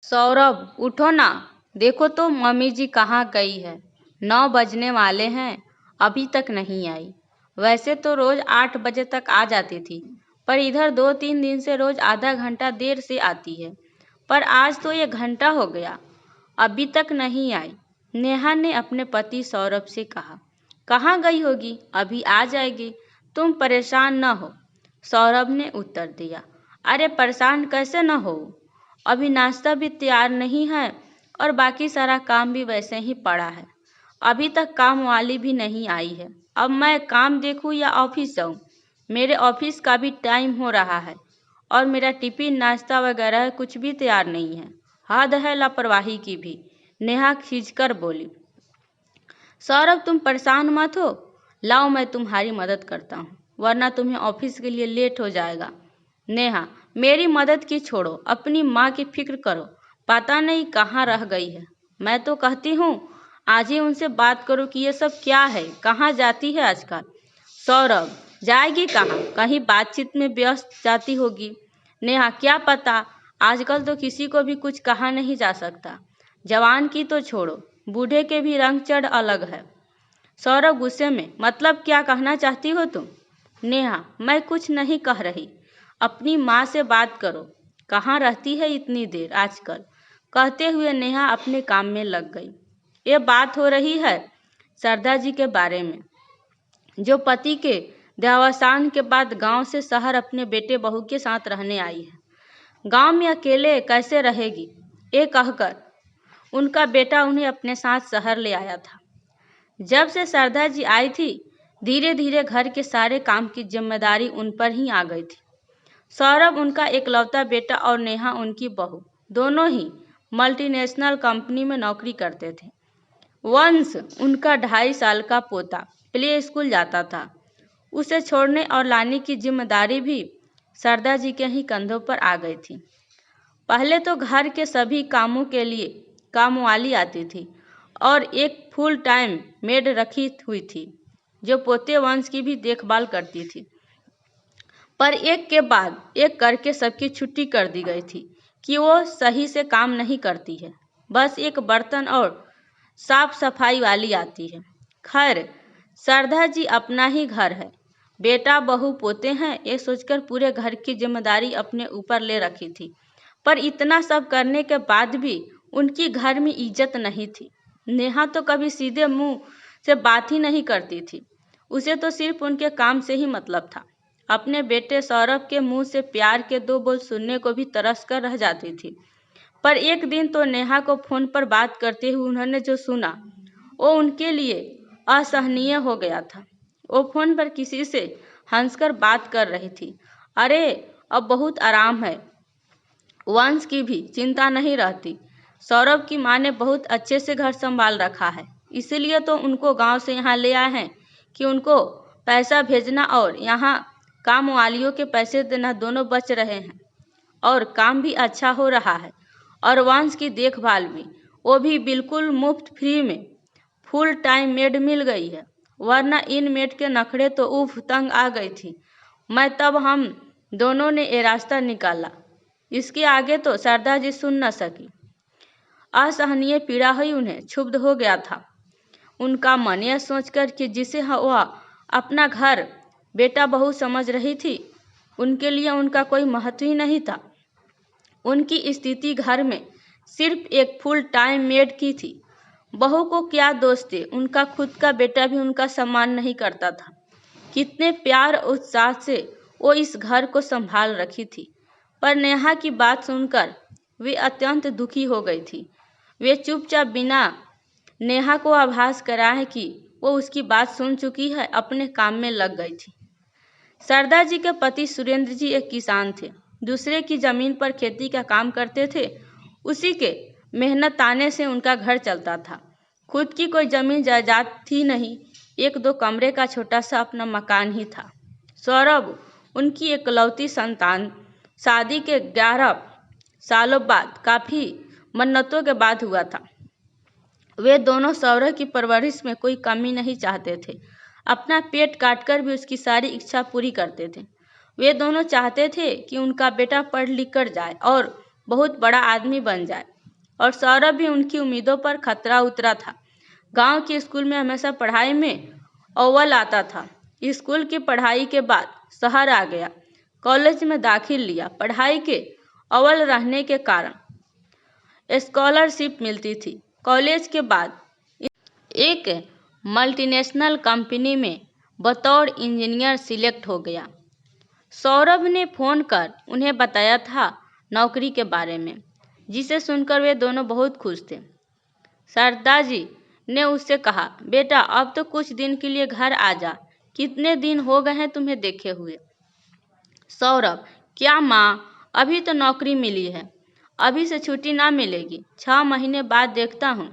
सौरभ उठो ना, देखो तो मम्मी जी कहाँ गई है। 9 बजने वाले हैं, अभी तक नहीं आई। वैसे तो रोज 8 बजे तक आ जाती थी, पर इधर 2-3 दिन से रोज आधा घंटा देर से आती है। पर आज तो 1 घंटा हो गया, अभी तक नहीं आई। नेहा ने अपने पति सौरभ से कहा। कहाँ गई होगी, अभी आ जाएगी, तुम परेशान न हो, सौरभ ने उत्तर दिया। अरे परेशान कैसे न हो, अभी नाश्ता भी तैयार नहीं है और बाकी सारा काम भी वैसे ही पड़ा है। अभी तक काम वाली भी नहीं आई है। अब मैं काम देखूं या ऑफिस जाऊं? मेरे ऑफिस का भी टाइम हो रहा है और मेरा टिफिन नाश्ता वगैरह कुछ भी तैयार नहीं है। हद है लापरवाही की भी, नेहा खींचकर बोली। सौरभ तुम परेशान मत हो, लाओ मैं तुम्हारी मदद करता हूँ, वरना तुम्हें ऑफिस के लिए लेट हो जाएगा। नेहा, मेरी मदद की छोड़ो, अपनी माँ की फिक्र करो, पता नहीं कहाँ रह गई है। मैं तो कहती हूँ आज ही उनसे बात करो कि ये सब क्या है, कहाँ जाती है आजकल। सौरभ, जाएगी कहाँ, कहीं बातचीत में व्यस्त जाती होगी। नेहा, क्या पता, आजकल तो किसी को भी कुछ कहा नहीं जा सकता। जवान की तो छोड़ो, बूढ़े के भी रंग चढ़ अलग है। सौरभ गुस्से में, मतलब क्या कहना चाहती हो तुम? नेहा, मैं कुछ नहीं कह रही, अपनी माँ से बात करो, कहाँ रहती है इतनी देर आजकल। कहते हुए नेहा अपने काम में लग गई। ये बात हो रही है सरदा जी के बारे में, जो पति के देहावसान के बाद गांव से शहर अपने बेटे बहू के साथ रहने आई है। गांव में अकेले कैसे रहेगी, ये कहकर उनका बेटा उन्हें अपने साथ शहर ले आया था। जब से सरदा जी आई थी, धीरे धीरे घर के सारे काम की जिम्मेदारी उन पर ही आ गई थी। सौरभ उनका एकलौता बेटा और नेहा उनकी बहू, दोनों ही मल्टीनेशनल कंपनी में नौकरी करते थे। वंश, उनका 2.5 साल का पोता, प्ले स्कूल जाता था। उसे छोड़ने और लाने की जिम्मेदारी भी सरदा जी के ही कंधों पर आ गई थी। पहले तो घर के सभी कामों के लिए कामवाली आती थी और एक फुल टाइम मेड रखी हुई थी, जो पोते वंश की भी देखभाल करती थी। पर एक के बाद एक करके सबकी छुट्टी कर दी गई थी कि वो सही से काम नहीं करती है। बस एक बर्तन और साफ सफाई वाली आती है। खैर, सरदा जी अपना ही घर है, बेटा बहू पोते हैं, ये सोचकर पूरे घर की जिम्मेदारी अपने ऊपर ले रखी थी। पर इतना सब करने के बाद भी उनकी घर में इज्जत नहीं थी। नेहा तो कभी सीधे मुंह से बात ही नहीं करती थी, उसे तो सिर्फ उनके काम से ही मतलब था। अपने बेटे सौरभ के मुंह से प्यार के 2 बोल सुनने को भी तरस कर रह जाती थी। पर एक दिन तो नेहा को फोन पर बात करते हुए उन्होंने जो सुना, वो उनके लिए असहनीय हो गया था। वो फोन पर किसी से हंसकर बात कर रही थी। अरे, अब बहुत आराम है, वंश की भी चिंता नहीं रहती। सौरभ की माँ ने बहुत अच्छे से घर संभाल रखा है, इसीलिए तो उनको गांव से यहाँ ले आए हैं कि उनको पैसा भेजना और यहाँ काम वालियों के पैसे देना दोनों बच रहे हैं और काम भी अच्छा हो रहा है और वंश की देखभाल भी, वो भी बिल्कुल मुफ्त फ्री में। फुल टाइम मेड मिल गई है, वरना इन मेड के नखरे तो उफ तंग आ गई थी मैं, तब हम दोनों ने ये रास्ता निकाला। इसके आगे तो सरदा जी सुन न सकी। असहनीय पीड़ा हुई उन्हें, क्षुब्ध हो गया था उनका मन, यह सोचकर कि जिसे वह अपना घर बेटा बहू समझ रही थी, उनके लिए उनका कोई महत्व ही नहीं था। उनकी स्थिति घर में सिर्फ एक फुल टाइम मेड की थी। बहू को क्या दोष थे, उनका खुद का बेटा भी उनका सम्मान नहीं करता था। कितने प्यार और उत्साह से वो इस घर को संभाल रखी थी। पर नेहा की बात सुनकर वे अत्यंत दुखी हो गई थी। वे चुपचाप बिना नेहा को आभास कराए कि वो उसकी बात सुन चुकी है, अपने काम में लग गई थी। सरदा जी के पति सुरेंद्र जी एक किसान थे, दूसरे की जमीन पर खेती का काम करते थे। उसी के मेहनत ताने से उनका घर चलता था। खुद की कोई जमीन जायदाद थी नहीं, 1-2 कमरे का छोटा सा अपना मकान ही था। सौरभ उनकी इकलौती संतान, शादी के 11 सालों बाद, काफी मन्नतों के बाद हुआ था। वे दोनों सौरभ की परवरिश में कोई कमी नहीं चाहते थे, अपना पेट काटकर भी उसकी सारी इच्छा पूरी करते थे। वे दोनों चाहते थे कि उनका बेटा पढ़ लिख कर जाए और बहुत बड़ा आदमी बन जाए। और सौरभ भी उनकी उम्मीदों पर खतरा उतरा था। गांव के स्कूल में हमेशा पढ़ाई में अव्वल आता था। स्कूल की पढ़ाई के बाद शहर आ गया, कॉलेज में दाखिल लिया। पढ़ाई के अव्वल रहने के कारण स्कॉलरशिप मिलती थी। कॉलेज के बाद एक मल्टीनेशनल कंपनी में बतौर इंजीनियर सिलेक्ट हो गया। सौरभ ने फोन कर उन्हें बताया था नौकरी के बारे में, जिसे सुनकर वे दोनों बहुत खुश थे। शारदा जी ने उससे कहा, बेटा अब तो कुछ दिन के लिए घर आ जा, कितने दिन हो गए हैं तुम्हें देखे हुए। सौरभ, क्या माँ, अभी तो नौकरी मिली है, अभी से छुट्टी ना मिलेगी, 6 महीने बाद देखता हूँ,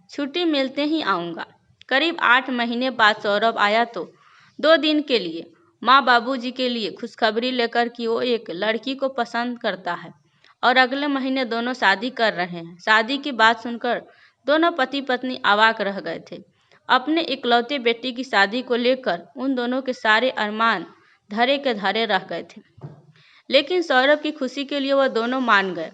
छुट्टी मिलते ही आऊँगा। करीब 8 महीने बाद सौरभ आया तो 2 दिन के लिए माँ बाबूजी के लिए खुशखबरी लेकर कि वो एक लड़की को पसंद करता है और अगले महीने दोनों शादी कर रहे हैं। शादी की बात सुनकर दोनों पति पत्नी अवाक रह गए थे। अपने इकलौते बेटी की शादी को लेकर उन दोनों के सारे अरमान धरे के धरे रह गए थे। लेकिन सौरभ की खुशी के लिए वह दोनों मान गए।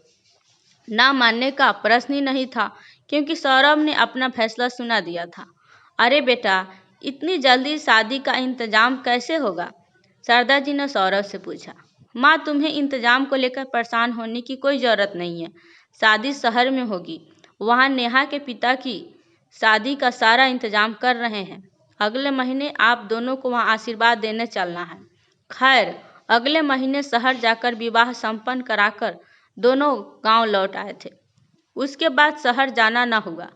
ना मानने का प्रश्न ही नहीं था, क्योंकि सौरभ ने अपना फैसला सुना दिया था। अरे बेटा, इतनी जल्दी शादी का इंतजाम कैसे होगा? शारदा जी ने सौरभ से पूछा। माँ, तुम्हें इंतजाम को लेकर परेशान होने की कोई ज़रूरत नहीं है। शादी शहर में होगी, वहाँ नेहा के पिता की शादी का सारा इंतजाम कर रहे हैं। अगले महीने आप दोनों को वहाँ आशीर्वाद देने चलना है। खैर, अगले महीने शहर जाकर विवाह संपन्न कराकर दोनों गांव लौट आए थे। उसके बाद शहर जाना न हुआ।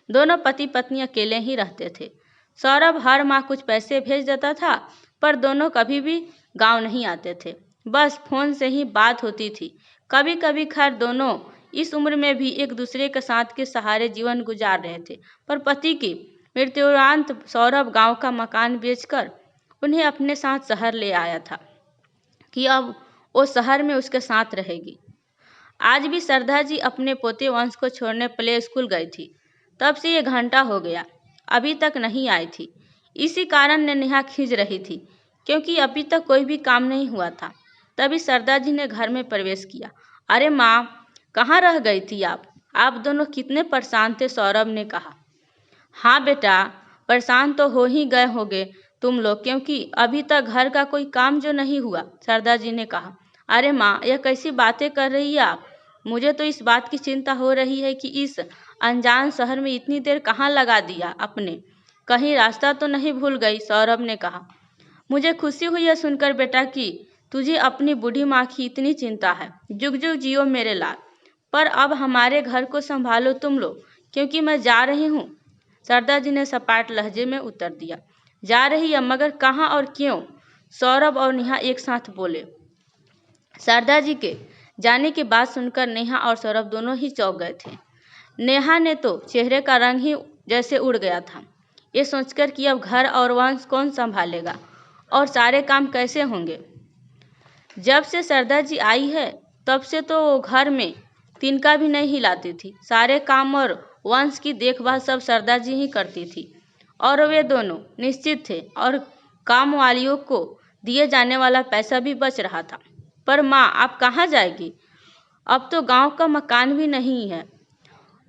दोनों पति पत्नी अकेले ही रहते थे। सौरभ हर माह कुछ पैसे भेज देता था, पर दोनों कभी भी गांव नहीं आते थे। बस फोन से ही बात होती थी। कभी कभी खैर दोनों इस उम्र में भी एक दूसरे के साथ के सहारे जीवन गुजार रहे थे। पर पति की मृत्युरांत सौरभ गांव का मकान बेचकर उन्हें अपने साथ शहर ले आया था कि अब वो शहर में उसके साथ रहेगी। आज भी श्रद्धा जी अपने पोते वंश को छोड़ने प्ले स्कूल गई थी। तब से ये घंटा हो गया, अभी तक नहीं आई थी। इसी कारण नेहा खींच रही थी, क्योंकि अभी तक कोई भी काम नहीं हुआ था। तभी श्रद्धा जी ने घर में प्रवेश किया। अरे माँ, कहाँ रह गई थी आप? आप दोनों कितने परेशान थे, सौरभ ने कहा। हाँ बेटा, परेशान तो हो ही गए होगे तुम लोग, क्योंकि अभी तक घर का कोई काम जो नहीं हुआ, श्रद्धा जी ने कहा। अरे माँ, यह कैसी बातें कर रही है आप? मुझे तो इस बात की चिंता हो रही है कि इस अनजान शहर में इतनी देर कहाँ लगा दिया आपने, कहीं रास्ता तो नहीं भूल गई, सौरभ ने कहा। मुझे खुशी हुई है सुनकर बेटा कि तुझे अपनी बूढ़ी माँ की इतनी चिंता है। जुग जुग जियो मेरे लाल। पर अब हमारे घर को संभालो तुम लोग, क्योंकि मैं जा रही हूँ, शारदा जी ने सपाट लहजे में उत्तर दिया। जा रही है, मगर कहाँ और क्यों? सौरभ और नेहा एक साथ बोले। शारदा जी के जाने की बात सुनकर नेहा और सौरभ दोनों ही चौंक गए थे। नेहा ने तो चेहरे का रंग ही जैसे उड़ गया था, ये सोचकर कि अब घर और वंश कौन संभालेगा और सारे काम कैसे होंगे। जब से शारदा जी आई है तब से तो वो घर में तिनका भी नहीं हिलाती थी। सारे काम और वंश की देखभाल सब शारदा जी ही करती थी और वे दोनों निश्चित थे और काम वालियों को दिए जाने वाला पैसा भी बच रहा था। पर माँ, आप कहाँ जाएगी? अब तो गांव का मकान भी नहीं है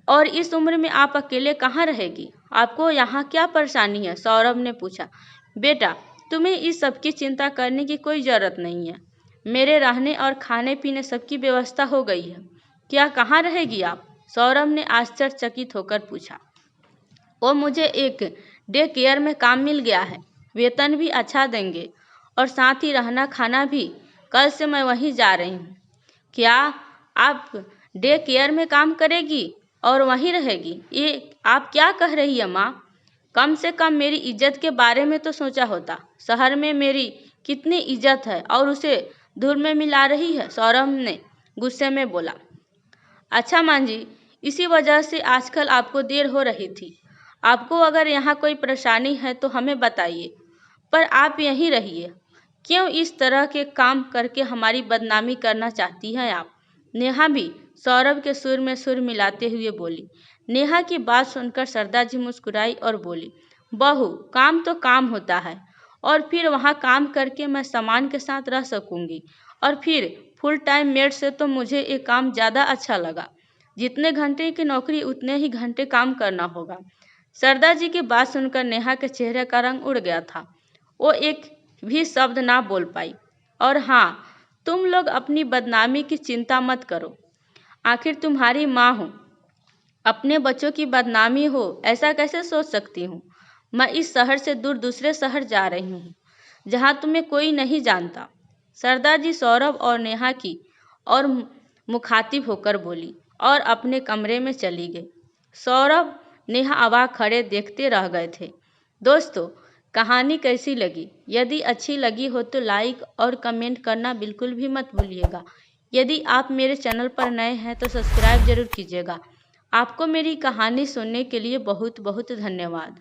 और इस उम्र में आप अकेले कहाँ रहेगी? आपको यहाँ क्या परेशानी है? सौरभ ने पूछा। बेटा, तुम्हें इस सब की चिंता करने की कोई ज़रूरत नहीं है। मेरे रहने और खाने पीने सबकी व्यवस्था हो गई है। क्या कहाँ रहेगी आप? सौरभ ने आश्चर्यचकित होकर पूछा। वो मुझे एक डे केयर में काम मिल गया है, वेतन भी अच्छा देंगे और साथ ही रहना खाना भी। कल से मैं वहीं जा रही हूँ। क्या आप डे केयर में काम करेगी और वहीं रहेगी? ये आप क्या कह रही है माँ? कम से कम मेरी इज्जत के बारे में तो सोचा होता। शहर में मेरी कितनी इज्जत है और उसे धूल में मिला रही है, सौरभ ने गुस्से में बोला। अच्छा माँ जी, इसी वजह से आजकल आपको देर हो रही थी। आपको अगर यहाँ कोई परेशानी है तो हमें बताइए, पर आप यहीं रहिए। क्यों इस तरह के काम करके हमारी बदनामी करना चाहती हैं आप? नेहा भी सौरभ के सुर में सुर मिलाते हुए बोली। नेहा की बात सुनकर शारदा जी मुस्कुराई और बोली, बहू, काम तो काम होता है और फिर वहाँ काम करके मैं सम्मान के साथ रह सकूंगी और फिर फुल टाइम मेड से तो मुझे ये काम ज़्यादा अच्छा लगा। जितने घंटे की नौकरी उतने ही घंटे काम करना होगा। सरदार जी की बात सुनकर नेहा के चेहरे का रंग उड़ गया था। वो एक भी शब्द ना बोल पाई। और हाँ, तुम लोग अपनी बदनामी की चिंता मत करो। आखिर तुम्हारी माँ हूँ, अपने बच्चों की बदनामी हो ऐसा कैसे सोच सकती हूँ। मैं इस शहर से दूर दूसरे शहर जा रही हूँ, जहाँ तुम्हें कोई नहीं जानता। सरदार जी सौरभ और नेहा की और मुखातिब होकर बोली और अपने कमरे में चली गई। सौरभ नेहा अवाक खड़े देखते रह गए थे। दोस्तों, कहानी कैसी लगी? यदि अच्छी लगी हो तो लाइक और कमेंट करना बिल्कुल भी मत भूलिएगा। यदि आप मेरे चैनल पर नए हैं तो सब्सक्राइब जरूर कीजिएगा। आपको मेरी कहानी सुनने के लिए बहुत बहुत धन्यवाद।